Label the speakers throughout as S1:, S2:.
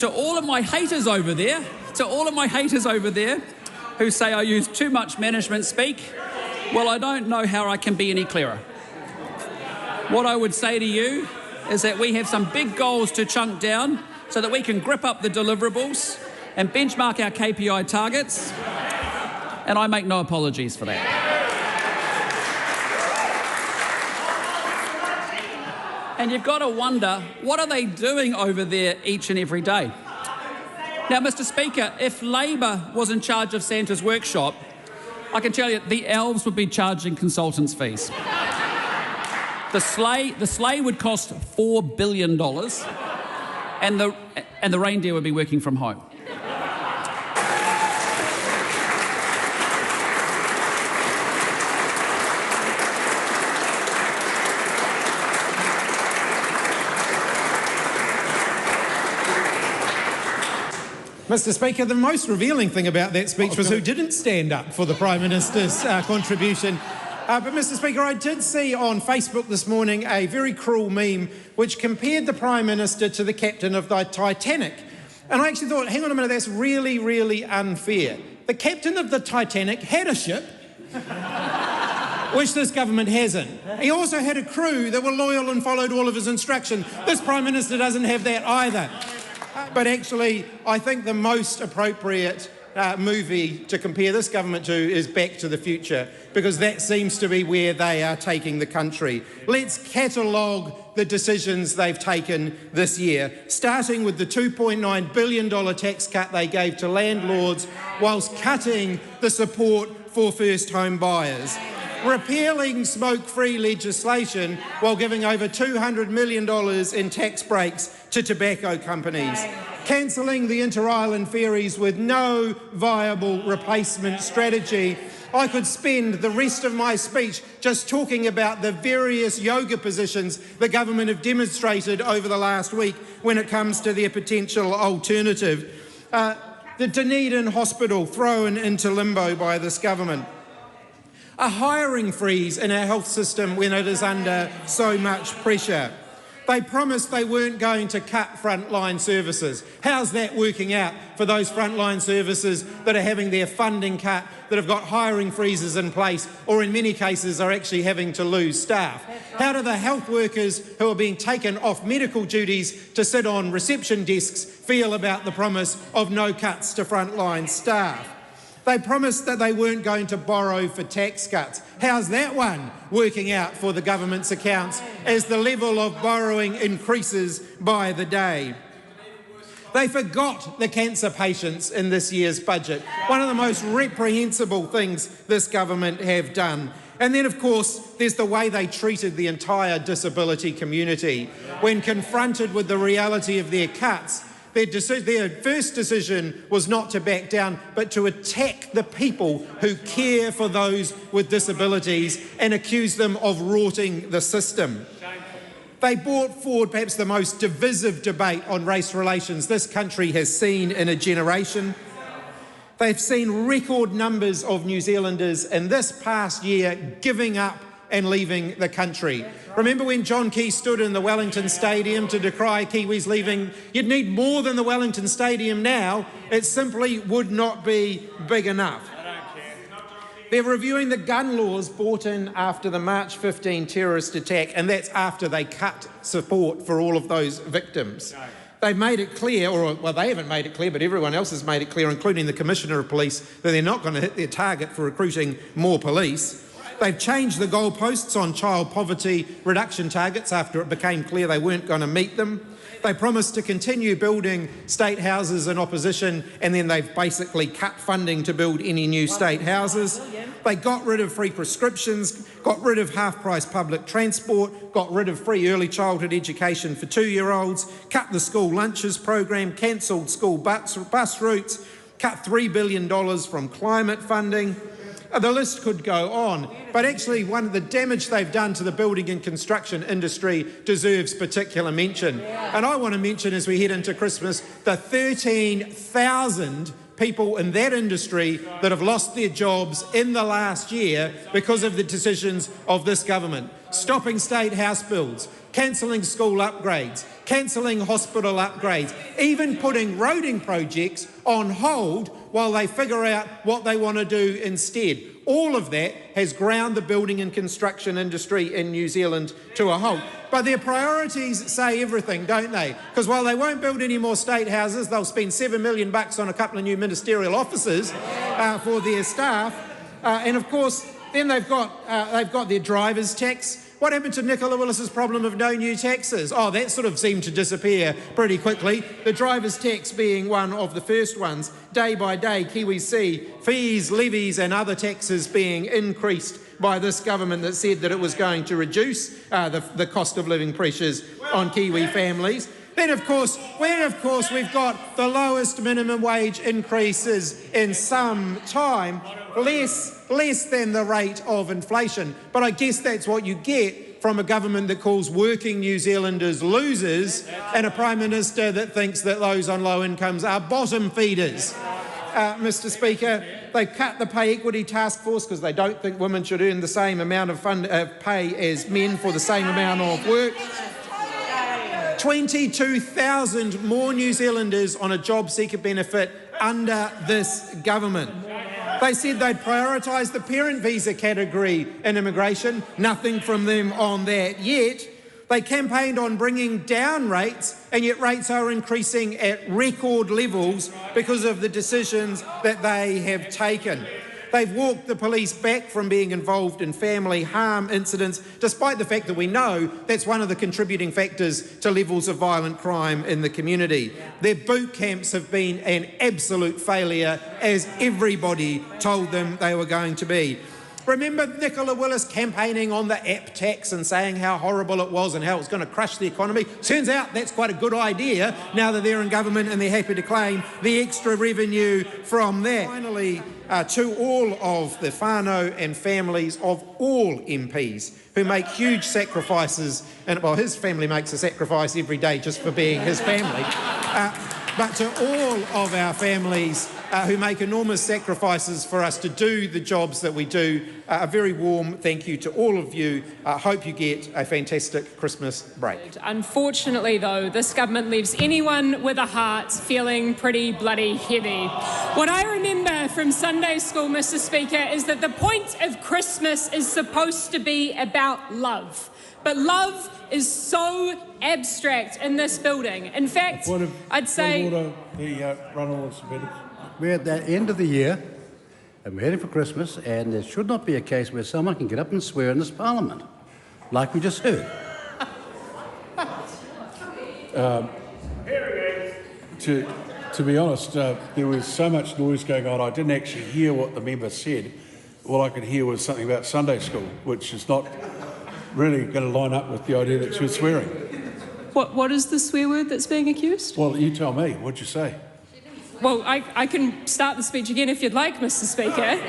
S1: To all of my haters over there, who say I use too much management speak, well, I don't know how I can be any clearer. What I would say to you is that we have some big goals to chunk down so that we can grip up the deliverables and benchmark our KPI targets, and I make no apologies for that. And you've got to wonder, what are they doing over there each and every day? Now, Mr. Speaker, if Labor was in charge of Santa's workshop, I can tell you the elves would be charging consultants' fees. The sleigh would cost $4 billion, and the reindeer would be working from home.
S2: Mr. Speaker, the most revealing thing about that speech was who didn't stand up for the Prime Minister's contribution. But, Mr. Speaker, I did see on Facebook this morning a very cruel meme which compared the Prime Minister to the captain of the Titanic. And I actually thought, hang on a minute, that's really, really unfair. The captain of the Titanic had a ship, which this government hasn't. He also had a crew that were loyal and followed all of his instructions. This Prime Minister doesn't have that either. But actually, I think the most appropriate movie to compare this government to is Back to the Future, because that seems to be where they are taking the country. Let's catalogue the decisions they've taken this year, starting with the $2.9 billion tax cut they gave to landlords whilst cutting the support for first home buyers. Repealing smoke-free legislation while giving over $200 million in tax breaks to tobacco companies. Cancelling the inter-island ferries with no viable replacement strategy. I could spend the rest of my speech just talking about the various yoga positions the government have demonstrated over the last week when it comes to their potential alternative. The Dunedin Hospital thrown into limbo by this government. A hiring freeze in our health system when it is under so much pressure. They promised they weren't going to cut frontline services. How's that working out for those frontline services that are having their funding cut, that have got hiring freezes in place, or in many cases are actually having to lose staff? How do the health workers who are being taken off medical duties to sit on reception desks feel about the promise of no cuts to frontline staff? They promised that they weren't going to borrow for tax cuts. How's that one working out for the government's accounts as the level of borrowing increases by the day? They forgot the cancer patients in this year's budget, one of the most reprehensible things this government have done. And then, of course, there's the way they treated the entire disability community. When confronted with the reality of their cuts, their first decision was not to back down, but to attack the people who care for those with disabilities and accuse them of rorting the system. They brought forward perhaps the most divisive debate on race relations this country has seen in a generation. They've seen record numbers of New Zealanders in this past year giving up and leaving the country. Remember when John Key stood in the Wellington Stadium to decry Kiwis leaving? You'd need more than the Wellington Stadium now. It simply would not be big enough. They're reviewing the gun laws brought in after the March 15 terrorist attack, and that's after they cut support for all of those victims. They've made it clear, well, they haven't made it clear, but everyone else has made it clear, including the Commissioner of Police, that they're not going to hit their target for recruiting more police. They've changed the goalposts on child poverty reduction targets after it became clear they weren't going to meet them. They promised to continue building state houses in opposition, and then they've basically cut funding to build any new state houses. They got rid of free prescriptions, got rid of half-price public transport, got rid of free early childhood education for 2-year-olds, cut the school lunches program, cancelled school bus routes, cut $3 billion from climate funding. The list could go on, but actually one of the damage they've done to the building and construction industry deserves particular mention. And I want to mention, as we head into Christmas, the 13,000 people in that industry that have lost their jobs in the last year because of the decisions of this government. stopping state house builds, cancelling school upgrades, cancelling hospital upgrades, even putting roading projects on hold while they figure out what they want to do instead. All of that has ground the building and construction industry in New Zealand to a halt. But their priorities say everything, don't they? Because while they won't build any more state houses, they'll spend $7 million on a couple of new ministerial offices for their staff. And of course, then they've got their driver's tax. What happened to Nicola Willis's problem of no new taxes? Oh, that sort of seemed to disappear pretty quickly. The driver's tax being one of the first ones. Day by day, Kiwis see fees, levies and other taxes being increased by this government that said that it was going to reduce the cost of living pressures on Kiwi families. Then, of course, we've got the lowest minimum wage increases in some time, less than the rate of inflation. But I guess that's what you get from a government that calls working New Zealanders losers and a Prime Minister that thinks that those on low incomes are bottom feeders. Mr Speaker, they cut the pay equity task force because they don't think women should earn the same amount of pay as men for the same amount of work. 22,000 more New Zealanders on a job seeker benefit under this government. They said they'd prioritise the parent visa category in immigration. Nothing from them on that yet. They campaigned on bringing down rates, and yet rates are increasing at record levels because of the decisions that they have taken. They've walked the police back from being involved in family harm incidents, despite the fact that we know that's one of the contributing factors to levels of violent crime in the community. Their boot camps have been an absolute failure, as everybody told them they were going to be. Remember Nicola Willis campaigning on the app tax and saying how horrible it was and how it was going to crush the economy? Turns out that's quite a good idea now that they're in government and they're happy to claim the extra revenue from that. Finally, to all of the whānau and families of all MPs who make huge sacrifices, and well, his family makes a sacrifice every day just for being his family, but to all of our families who make enormous sacrifices for us to do the jobs that we do, a very warm thank you to all of you. I hope you get a fantastic Christmas break.
S3: Unfortunately, though, this government leaves anyone with a heart feeling pretty bloody heavy. What I remember from Sunday school, Mr. Speaker, is that the point of Christmas is supposed to be about love. But love is so abstract in this building. In fact, I'd say...
S4: We're at the end of the year, and we're heading for Christmas, and there should not be a case where someone can get up and swear in this Parliament, like we just heard.
S5: To be honest, there was so much noise going on, I didn't actually hear what the member said. All I could hear was something about Sunday school, which is not really going to line up with the idea that she was swearing.
S3: What is the swear word that's being accused?
S5: Well, you tell me. What'd you say?
S3: Well, I can start the speech again if you'd like, Mr. Speaker.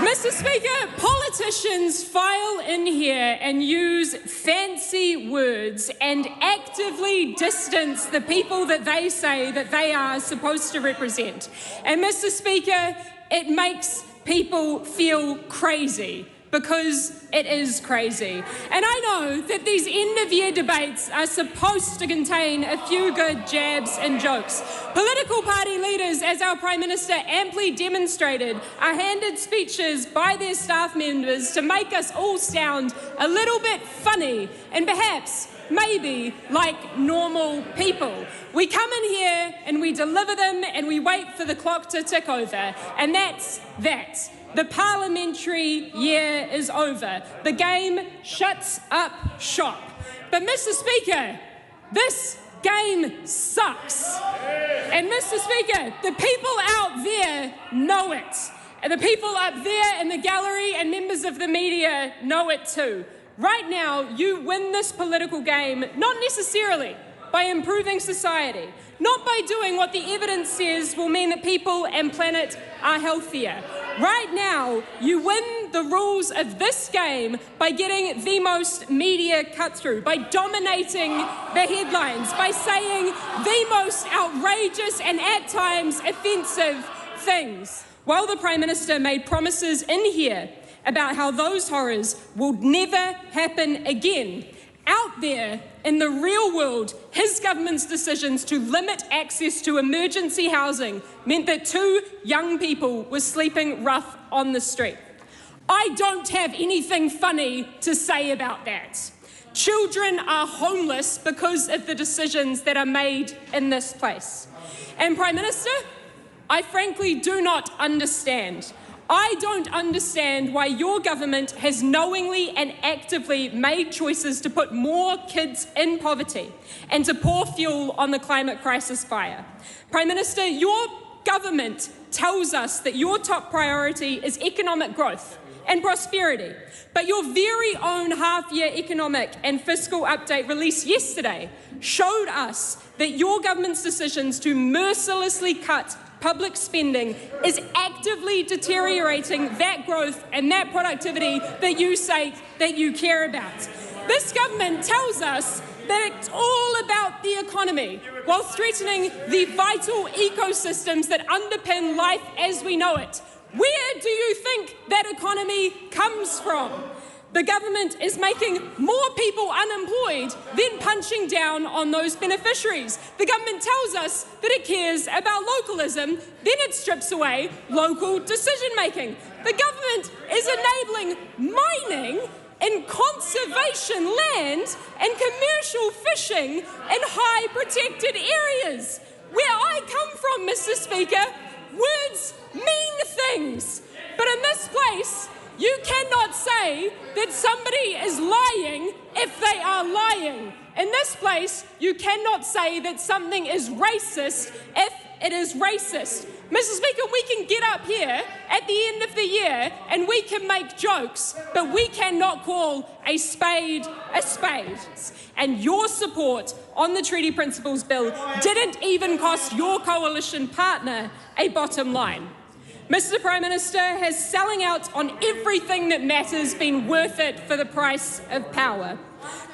S3: Mr. Speaker, politicians file in here and use fancy words and actively distance the people that they say that they are supposed to represent. And Mr. Speaker, it makes people feel crazy, because it is crazy. And I know that these end-of-year debates are supposed to contain a few good jabs and jokes. Political party leaders, as our Prime Minister amply demonstrated, are handed speeches by their staff members to make us all sound a little bit funny and perhaps maybe like normal people. We come in here and we deliver them and we wait for the clock to tick over. And that's that. The parliamentary year is over. The game shuts up shop. But Mr. Speaker, this game sucks. And Mr. Speaker, the people out there know it. And the people up there in the gallery and members of the media know it too. Right now, you win this political game, not necessarily by improving society, not by doing what the evidence says will mean that people and planet are healthier. Right now, you win the rules of this game by getting the most media cut through, by dominating the headlines, by saying the most outrageous and at times offensive things. while the Prime Minister made promises in here about how those horrors will never happen again, out there in the real world, his government's decisions to limit access to emergency housing meant that 2 young people were sleeping rough on the street. I don't have anything funny to say about that. Children are homeless because of the decisions that are made in this place. And Prime Minister, I frankly do not understand. I don't understand why your government has knowingly and actively made choices to put more kids in poverty and to pour fuel on the climate crisis fire. Prime Minister, your government tells us that your top priority is economic growth and prosperity, but your very own half-year economic and fiscal update released yesterday showed us that your government's decisions to mercilessly cut public spending is actively deteriorating that growth and that productivity that you say that you care about. This government tells us that it's all about the economy, while threatening the vital ecosystems that underpin life as we know it. Where do you think that economy comes from? The government is making more people unemployed than punching down on those beneficiaries. The government tells us that it cares about localism, then it strips away local decision-making. The government is enabling mining in conservation land and commercial fishing in high protected areas. Where I come from, Mr. Speaker, words mean things. But in this place, you cannot say that somebody is lying if they are lying. In this place, you cannot say that something is racist if it is racist. Mr. Speaker, we can get up here at the end of the year and we can make jokes, but we cannot call a spade a spade. And your support on the Treaty Principles Bill didn't even cost your coalition partner a bottom line. Mr. Prime Minister, has selling out on everything that matters been worth it for the price of power?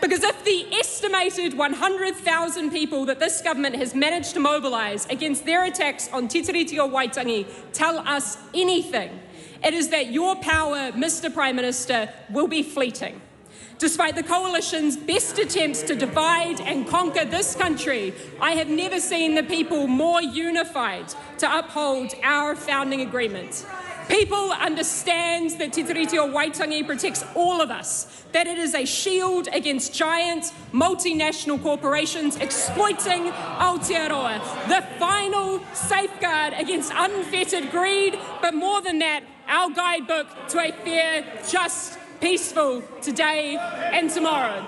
S3: Because if the estimated 100,000 people that this government has managed to mobilise against their attacks on Te Tiriti o Waitangi tell us anything, it is that your power, Mr. Prime Minister, will be fleeting. Despite the coalition's best attempts to divide and conquer this country, I have never seen the people more unified to uphold our founding agreement. People understand that Te Tiriti o Waitangi protects all of us, that it is a shield against giant multinational corporations exploiting Aotearoa, the final safeguard against unfettered greed, but more than that, our guidebook to a fair, just, peaceful today and tomorrow.